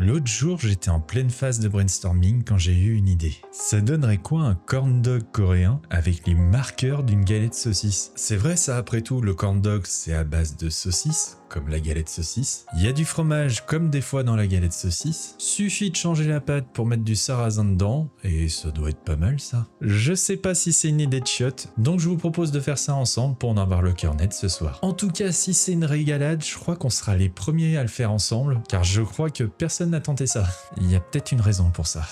L'autre jour, j'étais en pleine phase de brainstorming quand j'ai eu une idée. Ça donnerait quoi un corn dog coréen avec les marqueurs d'une galette saucisse? C'est vrai ça après tout, le corn dog c'est à base de saucisse, comme la galette saucisse. Il y a du fromage comme des fois dans la galette saucisse. Suffit de changer la pâte pour mettre du sarrasin dedans et ça doit être pas mal ça. Je sais pas si c'est une idée de chiotte, donc je vous propose de faire ça ensemble pour en avoir le cœur net ce soir. En tout cas, si c'est une régalade, je crois qu'on sera les premiers à le faire ensemble, car je crois que personne n'a tenté ça. Il y a peut-être une raison pour ça.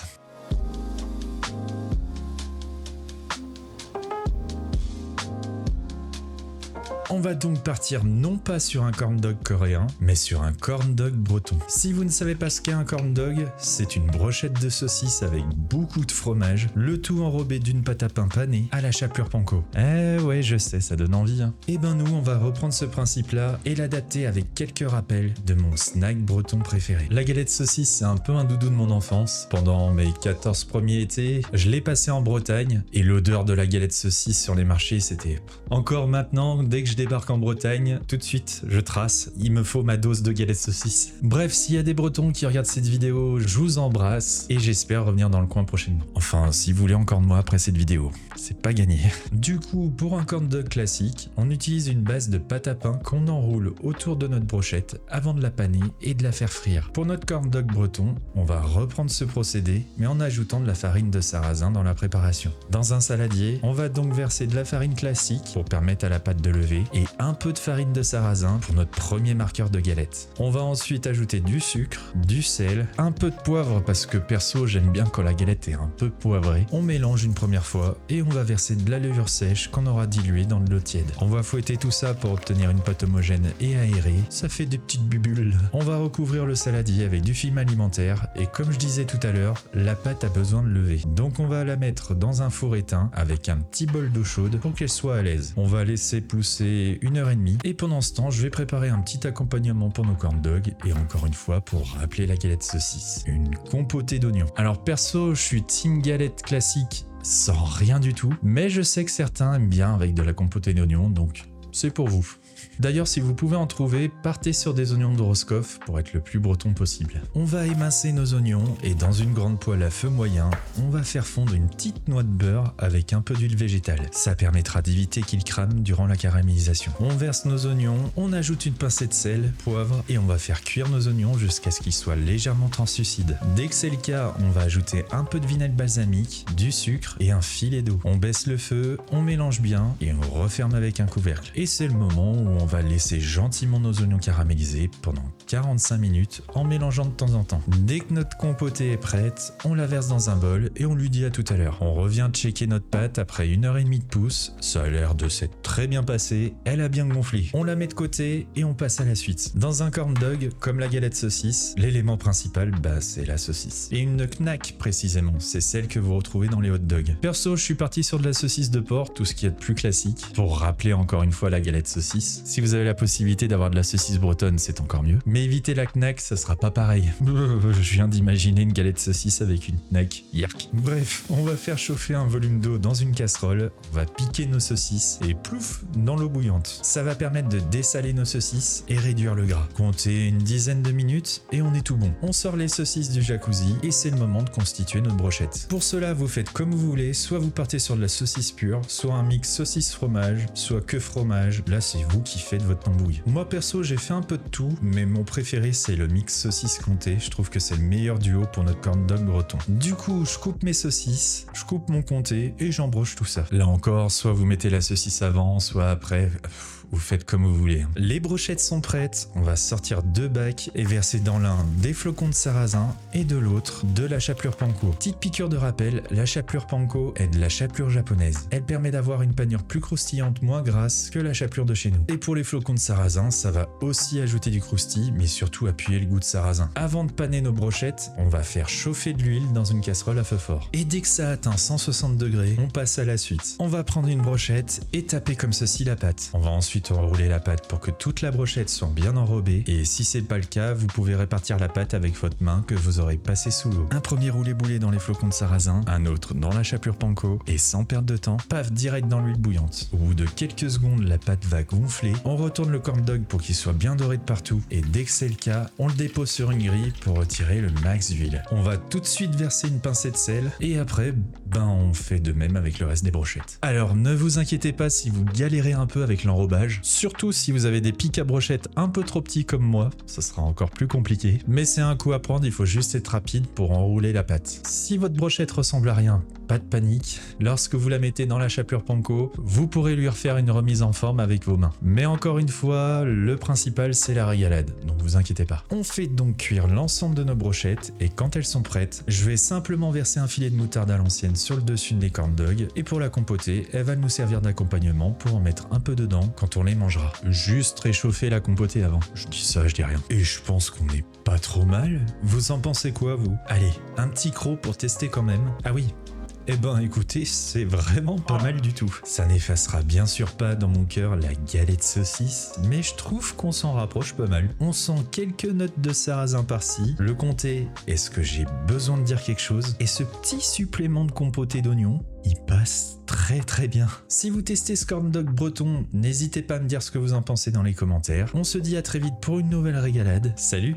On va donc partir non pas sur un corn dog coréen, mais sur un corn dog breton. Si vous ne savez pas ce qu'est un corn dog, c'est une brochette de saucisse avec beaucoup de fromage, le tout enrobé d'une pâte à pain panée à la chapelure panko. Eh ouais, je sais, ça donne envie, hein. Et ben nous, on va reprendre ce principe-là et l'adapter avec quelques rappels de mon snack breton préféré. La galette saucisse, c'est un peu un doudou de mon enfance. Pendant mes 14 premiers étés, je l'ai passé en Bretagne et l'odeur de la galette saucisse sur les marchés, c'était... Encore maintenant, dès que je débarque en Bretagne, tout de suite, je trace, il me faut ma dose de galette saucisse. Bref, s'il y a des Bretons qui regardent cette vidéo, je vous embrasse et j'espère revenir dans le coin prochainement. Enfin, si vous voulez encore de moi après cette vidéo, c'est pas gagné. Du coup, pour un corn dog classique, on utilise une base de pâte à pain qu'on enroule autour de notre brochette avant de la paner et de la faire frire. Pour notre corn dog breton, on va reprendre ce procédé, mais en ajoutant de la farine de sarrasin dans la préparation. Dans un saladier, on va donc verser de la farine classique pour permettre à la pâte de lever et un peu de farine de sarrasin pour notre premier marqueur de galette. On va ensuite ajouter du sucre, du sel, un peu de poivre parce que perso j'aime bien quand la galette est un peu poivrée. On mélange une première fois et on va verser de la levure sèche qu'on aura diluée dans de l'eau tiède. On va fouetter tout ça pour obtenir une pâte homogène et aérée, ça fait des petites bulles. On va recouvrir le saladier avec du film alimentaire et comme je disais tout à l'heure, la pâte a besoin de lever. Donc on va la mettre dans un four éteint avec un petit bol d'eau chaude pour qu'elle soit à l'aise. On va laisser pousser 1h30 et pendant ce temps je vais préparer un petit accompagnement pour nos corn dogs et encore une fois pour rappeler la galette saucisse, une compotée d'oignons. Alors perso je suis team galette classique sans rien du tout, mais je sais que certains aiment bien avec de la compotée d'oignons donc c'est pour vous. D'ailleurs, si vous pouvez en trouver, partez sur des oignons de Roscoff pour être le plus breton possible. On va émincer nos oignons et dans une grande poêle à feu moyen, on va faire fondre une petite noix de beurre avec un peu d'huile végétale. Ça permettra d'éviter qu'ils crament durant la caramélisation. On verse nos oignons, on ajoute une pincée de sel, poivre et on va faire cuire nos oignons jusqu'à ce qu'ils soient légèrement translucides. Dès que c'est le cas, on va ajouter un peu de vinaigre balsamique, du sucre et un filet d'eau. On baisse le feu, on mélange bien et on referme avec un couvercle. Et c'est le moment où on va laisser gentiment nos oignons caraméliser pendant 45 minutes en mélangeant de temps en temps. Dès que notre compotée est prête, on la verse dans un bol et on lui dit à tout à l'heure. On revient checker notre pâte après 1h30 de pouce, ça a l'air de s'être très bien passé, elle a bien gonflé. On la met de côté et on passe à la suite. Dans un corn dog, comme la galette saucisse, l'élément principal, c'est la saucisse. Et une knack précisément, c'est celle que vous retrouvez dans les hot dogs. Perso, je suis parti sur de la saucisse de porc, tout ce qui est de plus classique, pour rappeler encore une fois la galette saucisse. Si vous avez la possibilité d'avoir de la saucisse bretonne, c'est encore mieux. Mais évitez la knack, ça sera pas pareil. Je viens d'imaginer une galette saucisse avec une knack. Yark. Bref, on va faire chauffer un volume d'eau dans une casserole, on va piquer nos saucisses et plouf, dans l'eau bouillante. Ça va permettre de dessaler nos saucisses et réduire le gras. Comptez une dizaine de minutes et on est tout bon. On sort les saucisses du jacuzzi et c'est le moment de constituer notre brochette. Pour cela, vous faites comme vous voulez, soit vous partez sur de la saucisse pure, soit un mix saucisse-fromage, soit que fromage. Là, c'est vous qui faites votre tambouille. Moi perso j'ai fait un peu de tout, mais mon préféré c'est le mix saucisse comté, je trouve que c'est le meilleur duo pour notre corn dog breton. Du coup je coupe mes saucisses, je coupe mon comté et j'embroche tout ça. Là encore, soit vous mettez la saucisse avant, soit après, vous faites comme vous voulez. Les brochettes sont prêtes, on va sortir deux bacs et verser dans l'un des flocons de sarrasin et de l'autre de la chapelure panko. Petite piqûre de rappel, la chapelure panko est de la chapelure japonaise. Elle permet d'avoir une panure plus croustillante, moins grasse que la chapelure de chez nous. Et pour les flocons de sarrasin, ça va aussi ajouter du croustillant, mais surtout appuyer le goût de sarrasin. Avant de paner nos brochettes, on va faire chauffer de l'huile dans une casserole à feu fort. Et dès que ça atteint 160 degrés, on passe à la suite. On va prendre une brochette et taper comme ceci la pâte. On va ensuite ensuite enrouler la pâte pour que toute la brochette soit bien enrobée et si c'est pas le cas, vous pouvez répartir la pâte avec votre main que vous aurez passée sous l'eau. Un premier roulé-boulé dans les flocons de sarrasin, un autre dans la chapelure panko et sans perdre de temps, paf, direct dans l'huile bouillante. Au bout de quelques secondes, la pâte va gonfler, on retourne le corn dog pour qu'il soit bien doré de partout et dès que c'est le cas, on le dépose sur une grille pour retirer le max d'huile. On va tout de suite verser une pincée de sel et après, on fait de même avec le reste des brochettes. Alors ne vous inquiétez pas si vous galérez un peu avec l'enrobage, surtout si vous avez des pics à brochettes un peu trop petits comme moi, ça sera encore plus compliqué, mais c'est un coup à prendre, il faut juste être rapide pour enrouler la pâte. Si votre brochette ressemble à rien, pas de panique, lorsque vous la mettez dans la chapelure panko, vous pourrez lui refaire une remise en forme avec vos mains. Mais encore une fois, le principal c'est la régalade, donc vous inquiétez pas. On fait donc cuire l'ensemble de nos brochettes et quand elles sont prêtes, je vais simplement verser un filet de moutarde à l'ancienne sur le dessus des corn dogs et pour la compoter, elle va nous servir d'accompagnement pour en mettre un peu dedans quand on les mangera. Juste réchauffer la compotée avant. Je dis ça, je dis rien. Et je pense qu'on est pas trop mal. Vous en pensez quoi vous? Allez, un petit croc pour tester quand même. Ah oui. Eh ben écoutez, c'est vraiment pas mal du tout. Ça n'effacera bien sûr pas dans mon cœur la galette saucisse, mais je trouve qu'on s'en rapproche pas mal. On sent quelques notes de sarrasin par-ci, le comté, est-ce que j'ai besoin de dire quelque chose? Et ce petit supplément de compoté d'oignon, il passe très bien. Si vous testez ce corn dog breton, n'hésitez pas à me dire ce que vous en pensez dans les commentaires. On se dit à très vite pour une nouvelle régalade. Salut!